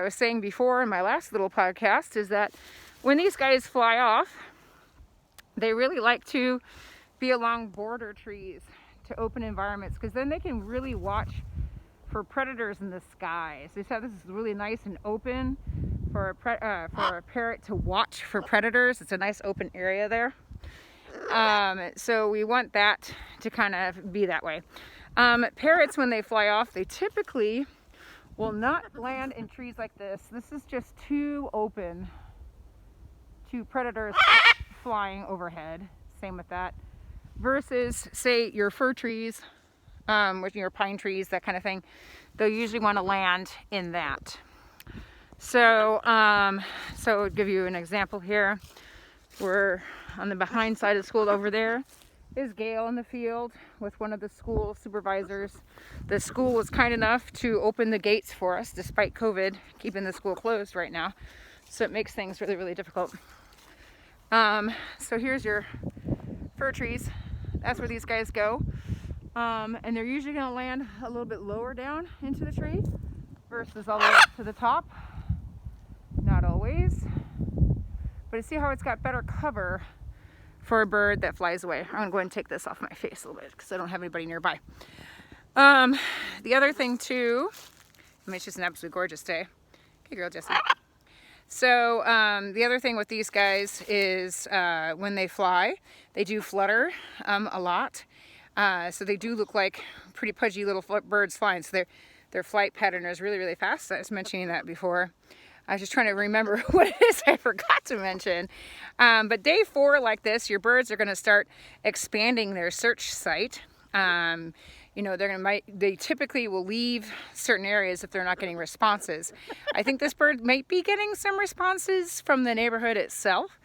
I was saying before in my last little podcast is that when these guys fly off, they really like to be along border trees to open environments, because then they can really watch for predators in the sky. So this is really nice and open for a parrot to watch for predators. It's a nice open area there. So we want that to kind of be that way. Parrots, when they fly off, they typically will not land in trees like this. This is just too open to predators flying overhead. Same with that. Versus, say, your fir trees, with your pine trees, that kind of thing. They'll usually want to land in that. So, so I'll give you an example here. We're on the behind side of the school. Over there is Gail in the field with one of the school supervisors. The school was kind enough to open the gates for us despite COVID keeping the school closed right now. So it makes things really, really difficult. So here's your fir trees. That's where these guys go. And they're usually going to land a little bit lower down into the tree versus all the way up to the top. Not always. But you see how it's got better cover for a bird that flies away. I'm going to go ahead and take this off my face a little bit because I don't have anybody nearby. The other thing too, I mean, it's just an absolutely gorgeous day. Okay, girl, Jessie. So the other thing with these guys is when they fly, they do flutter a lot. So they do look like pretty pudgy little birds flying. So their flight pattern is really, really fast. I was mentioning that before. I was just trying to remember what it is I forgot to mention. But day 4 like this, your birds are going to start expanding their search site. You know, they typically will leave certain areas if they're not getting responses. I think this bird might be getting some responses from the neighborhood itself.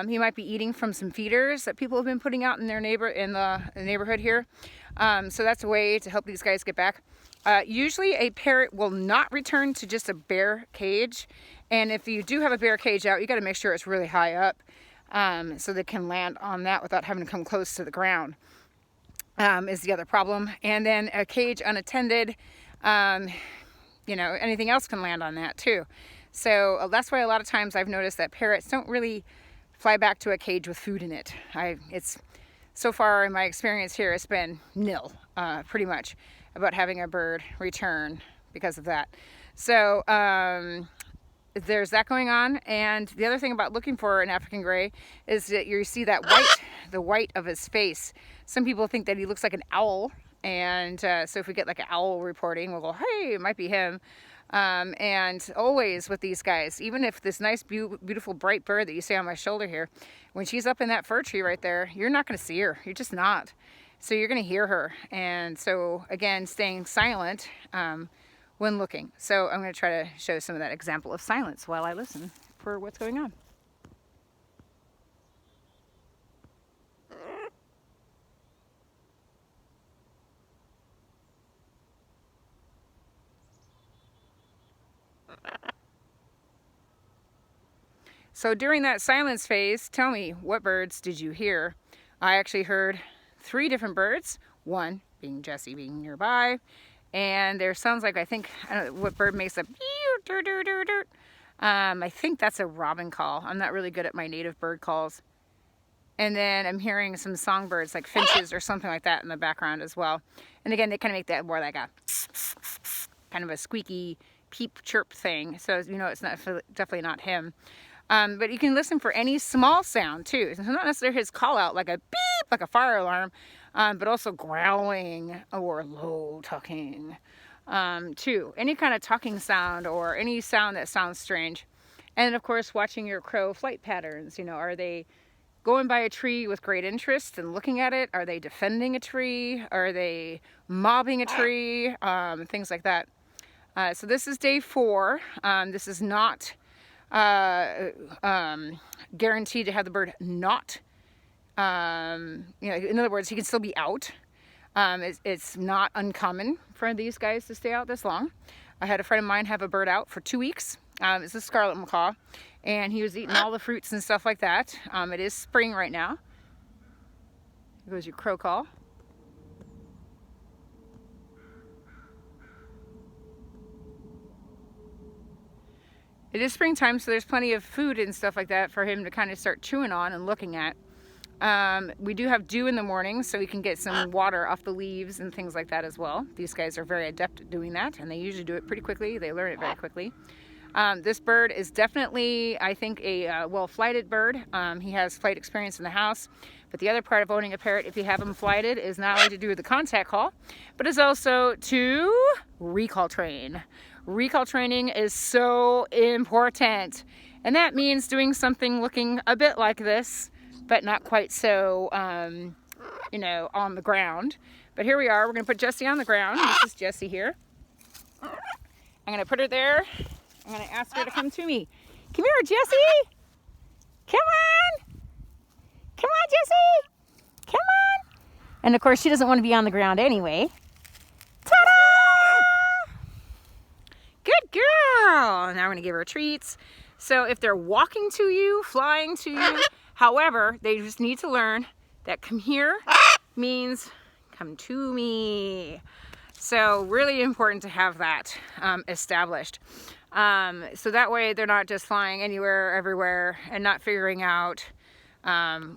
He might be eating from some feeders that people have been putting out in the neighborhood here. So that's a way to help these guys get back. Usually a parrot will not return to just a bare cage. And if you do have a bare cage out, you got to make sure it's really high up so they can land on that without having to come close to the ground. Is the other problem. And then a cage unattended, you know, anything else can land on that too. So that's why a lot of times I've noticed that parrots don't really fly back to a cage with food in it. It's so far in my experience here, it's been nil, pretty much, about having a bird return because of that. So there's that going on. And the other thing about looking for an African gray is that you see that white, the white of his face. Some people think that he looks like an owl. And so if we get like an owl reporting, we'll go, hey, it might be him. And always with these guys, even if this nice, beautiful, bright bird that you see on my shoulder here, when she's up in that fir tree right there, you're not going to see her. You're just not. So you're going to hear her. And so again, staying silent when looking. So I'm going to try to show some of that example of silence while I listen for what's going on. So during that silence phase, tell me, what birds did you hear? I actually heard 3 different birds, one being Jessie being nearby, and there sounds like, I don't know what bird makes a I think that's a robin call. I'm not really good at my native bird calls. And then I'm hearing some songbirds like finches or something like that in the background as well. And again, they kind of make that more like a kind of a squeaky peep chirp thing. So you know it's definitely not him. But you can listen for any small sound too. It's not necessarily his call out like a beep, like a fire alarm, but also growling or low talking too. Any kind of talking sound or any sound that sounds strange. And of course, watching your crow flight patterns. You know, are they going by a tree with great interest and looking at it? Are they defending a tree? Are they mobbing a tree? Things like that. So this is day 4. This is not guaranteed to have the bird not, you know, in other words, he can still be out. It's not uncommon for these guys to stay out this long. I had a friend of mine have a bird out for 2 weeks. It's a scarlet macaw, and he was eating all the fruits and stuff like that. It is spring right now. Here goes your crow call. It is springtime, so there's plenty of food and stuff like that for him to kind of start chewing on and looking at. We do have dew in the morning, so we can get some water off the leaves and things like that as well. These guys are very adept at doing that, and they usually do it pretty quickly. They learn it very quickly. This bird is definitely, I think, a well-flighted bird. He has flight experience in the house. But the other part of owning a parrot, if you have him flighted, is not only to do with the contact call, but is also to recall train. Recall training is so important. And that means doing something looking a bit like this, but not quite so, you know, on the ground. But here we are. We're going to put Jessie on the ground. This is Jessie here. I'm going to put her there. I'm going to ask her to come to me. Come here, Jessie. Come on. Come on, Jessie. Come on. And of course, she doesn't want to be on the ground anyway. Ta-da! Good girl. Now we're going to give her treats. So if they're walking to you, flying to you, however, they just need to learn that come here means come to me. So really important to have that established. So that way they're not just flying anywhere, everywhere, and not figuring out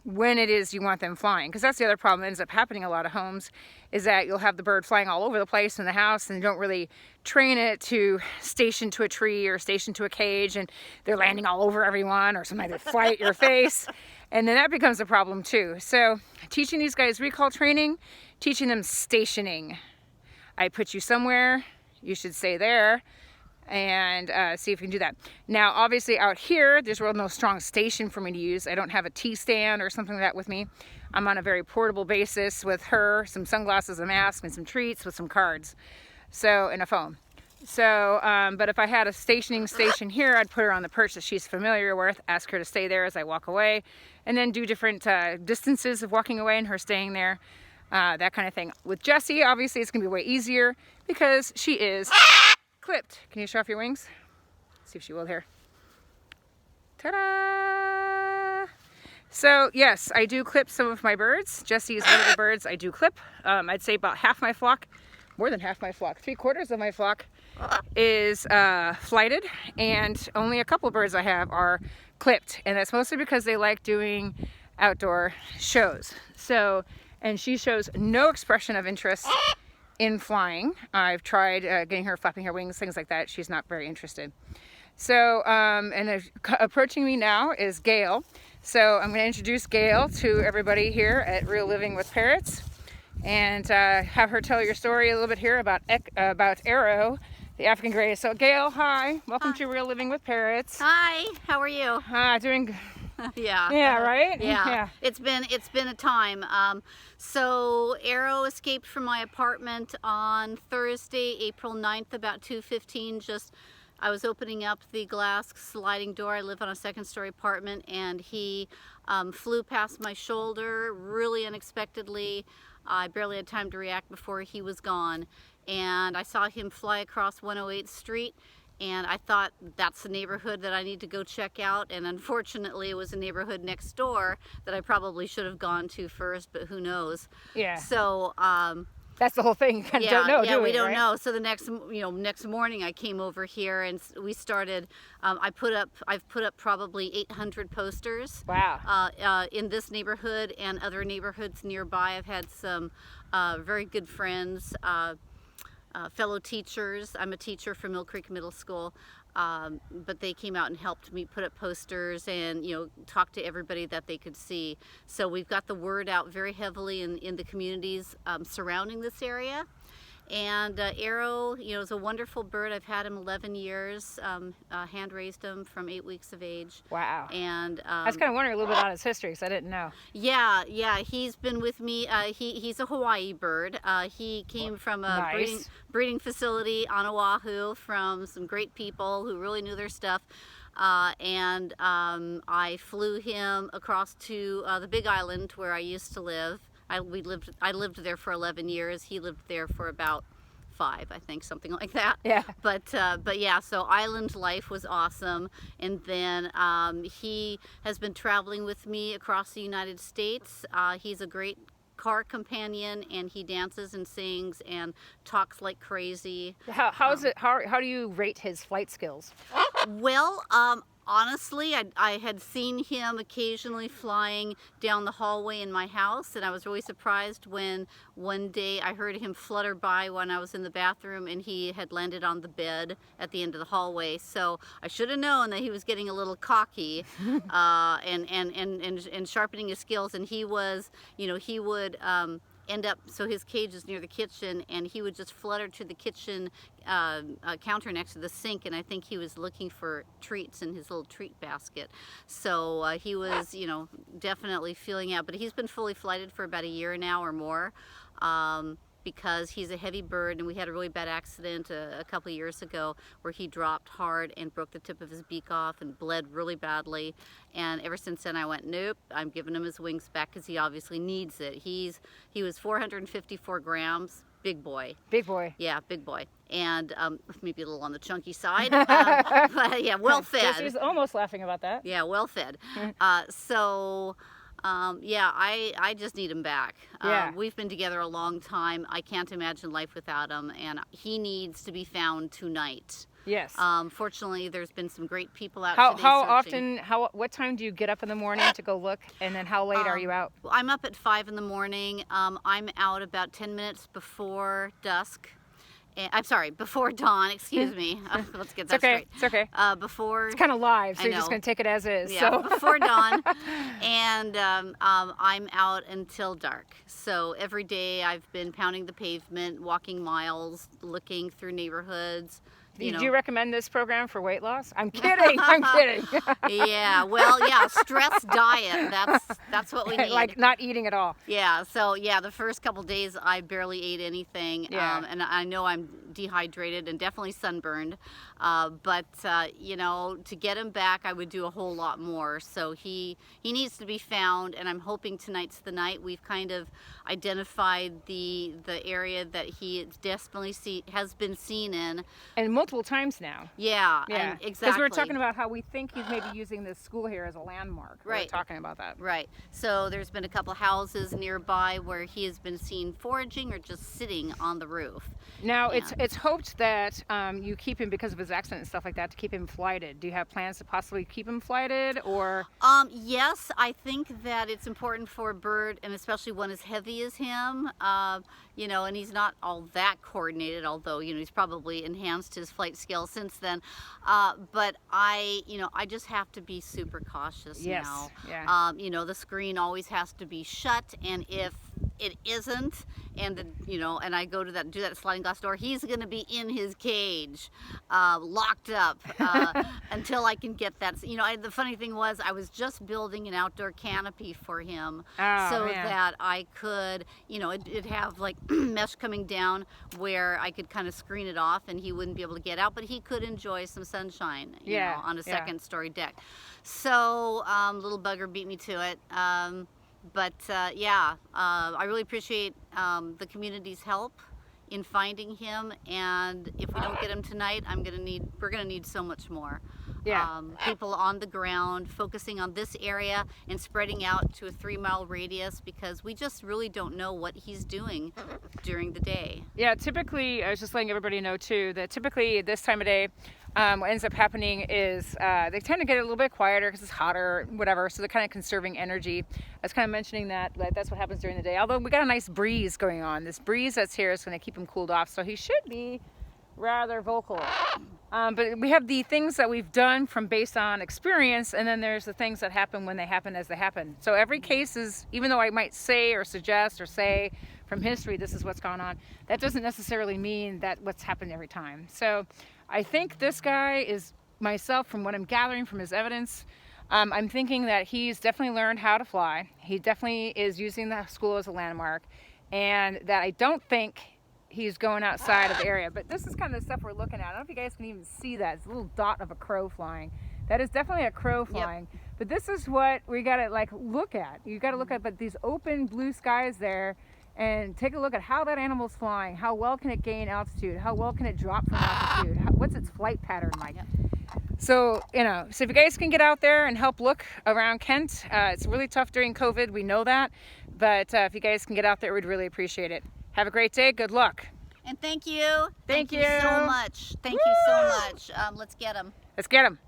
when it is you want them flying. Because that's the other problem that ends up happening in a lot of homes, is that you'll have the bird flying all over the place in the house and you don't really train it to station to a tree or station to a cage, and they're landing all over everyone, or sometimes they fly at your face, and then that becomes a problem too. So teaching these guys recall training, teaching them stationing. I put you somewhere, you should stay there, and see if you can do that. Now, obviously out here, there's really no strong station for me to use. I don't have a T-stand or something like that with me. I'm on a very portable basis with her, some sunglasses, a mask, and some treats with some cards. So, and a phone. So, but if I had a stationing station here, I'd put her on the perch that she's familiar with, ask her to stay there as I walk away, and then do different distances of walking away and her staying there. That kind of thing. With Jessie, obviously it's gonna be way easier because she is clipped. Can you show off your wings? See if she will here. Ta-da! So yes, I do clip some of my birds. Jessie is one of the birds I do clip. I'd say about half my flock, more than half my flock, 3/4 of my flock is flighted, and only a couple of birds I have are clipped, and that's mostly because they like doing outdoor shows. So, and she shows no expression of interest in flying. I've tried getting her flapping her wings, things like that. She's not very interested. So, and approaching me now is Gail. So I'm going to introduce Gail to everybody here at Real Living with Parrots, and have her tell your story a little bit here about Aero, the African Grey. So Gail, hi. Welcome to Real Living with Parrots. Hi, how are you? Doing Yeah. Yeah, right? Yeah. It's been a time. So Aero escaped from my apartment on Thursday, April 9th, about 2:15. I was opening up the glass sliding door. I live on a second-story apartment, and he flew past my shoulder really unexpectedly. I barely had time to react before he was gone. And I saw him fly across 108th Street, and I thought, that's the neighborhood that I need to go check out. And unfortunately, it was a neighborhood next door that I probably should have gone to first, but who knows? Yeah. So, that's the whole thing. You kind of don't know, we don't right? know. So the next morning I came over here and we started. I've put up probably 800 posters. Wow. In this neighborhood and other neighborhoods nearby. I've had some very good friends, fellow teachers. I'm a teacher from Mill Creek Middle School. But they came out and helped me put up posters and, talk to everybody that they could see. So we've got the word out very heavily in the communities surrounding this area. And Aero, is a wonderful bird. I've had him 11 years, hand raised him from 8 weeks of age. Wow. And I was kind of wondering a little bit about his history because I didn't know. Yeah, he's been with me. He's a Hawaii bird. He came from a Nice. breeding facility on Oahu from some great people who really knew their stuff. And I flew him across to the Big Island where I used to live. I lived there for 11 years. He lived there for about 5, I think, something like that. Yeah. But yeah, so island life was awesome. And then he has been traveling with me across the United States. He's a great car companion, and he dances and sings and talks like crazy. How do you rate his flight skills? Well, honestly, I had seen him occasionally flying down the hallway in my house, and I was really surprised when one day I heard him flutter by when I was in the bathroom, and he had landed on the bed at the end of the hallway. So I should have known that he was getting a little cocky, and sharpening his skills. And he was, he would end up, so his cage is near the kitchen, and he would just flutter to the kitchen counter next to the sink, and I think he was looking for treats in his little treat basket. So he was, definitely feeling out, but he's been fully flighted for about a year now or more. Because he's a heavy bird, and we had a really bad accident a couple of years ago where he dropped hard and broke the tip of his beak off and bled really badly. And ever since then I went, nope, I'm giving him his wings back because he obviously needs it. He was 454 grams, big boy. Big boy. Yeah, big boy. And maybe a little on the chunky side, but yeah, well fed. She's almost laughing about that. Yeah, well fed. Yeah, I just need him back. Yeah. We've been together a long time. I can't imagine life without him, and he needs to be found tonight. Yes. Fortunately, there's been some great people out today How searching. often, what time do you get up in the morning to go look, and then how late are you out? Well, I'm up at 5 in the morning. I'm out about 10 minutes before dusk. I'm sorry, before dawn, excuse me. Let's get that straight. It's okay. Before... It's kind of live, so I you're just know. going to take it as is. Yeah, So. before dawn. And I'm out until dark. So every day I've been pounding the pavement, walking miles, looking through neighborhoods. Do you recommend this program for weight loss? I'm kidding. I'm kidding. Yeah, well, yeah, stress diet. That's what we need. Like not eating at all. Yeah, so yeah, the first couple days I barely ate anything, Yeah. and I know I'm dehydrated and definitely sunburned, but to get him back, I would do a whole lot more. So he needs to be found, and I'm hoping tonight's the night. We've kind of identified the area that he definitely has been seen in. And multiple times now. Yeah, Yeah, exactly. Because we're talking about how we think he's maybe using this school here as a landmark. Right. We're talking about that. Right. So there's been a couple houses nearby where he has been seen foraging or just sitting on the roof. Now, Yeah. it's hoped that you keep him, because of his accident and stuff like that, to keep him flighted. Do you have plans to possibly keep him flighted, or? Yes, I think that it's important for a bird, and especially one as heavy as him, and he's not all that coordinated, although, he's probably enhanced his flight skills since then. But I just have to be super cautious Yes. now. Yeah. The screen always has to be shut, and if it isn't, and and I go to do that sliding glass door, he's going to be in his cage, locked up, until I can get that. The funny thing was, I was just building an outdoor canopy for him, so man. that I could, it'd have like mesh coming down where I could kind of screen it off, and he wouldn't be able to get out, but he could enjoy some sunshine, on a second story deck. So little bugger beat me to it. I really appreciate the community's help in finding him, and if we don't get him tonight, we're gonna need so much more. Yeah. People on the ground focusing on this area and spreading out to a 3-mile radius, because we just really don't know what he's doing during the day. Yeah, typically, I was just letting everybody know too, that typically this time of day, what ends up happening is they tend to get a little bit quieter because it's hotter, whatever, so they're kind of conserving energy. I was kind of mentioning that, that's what happens during the day. Although we got a nice breeze going on. This breeze that's here is going to keep him cooled off, so he should be rather vocal. But we have the things that we've done from based on experience, and then there's the things that happen when they happen as they happen. So every case is, even though I might say or suggest or say from history this is what's gone on, that doesn't necessarily mean that what's happened every time. So I think this guy is, myself, from what I'm gathering from his evidence, I'm thinking that he's definitely learned how to fly. He definitely is using the school as a landmark, and that I don't think he's going outside of the area. But this is kind of the stuff we're looking at. I don't know if you guys can even see that. It's a little dot of a crow flying. That is definitely a crow flying. Yep. But this is what we got to look at. You got to look at these open blue skies there, and take a look at how that animal's flying. How well can it gain altitude? How well can it drop from altitude? What's its flight pattern like? Yep. So if you guys can get out there and help look around Kent, it's really tough during COVID. We know that. But if you guys can get out there, we'd really appreciate it. Have a great day. Good luck. And thank you. Thank you so much. Thank you so much. Let's get him. Let's get him.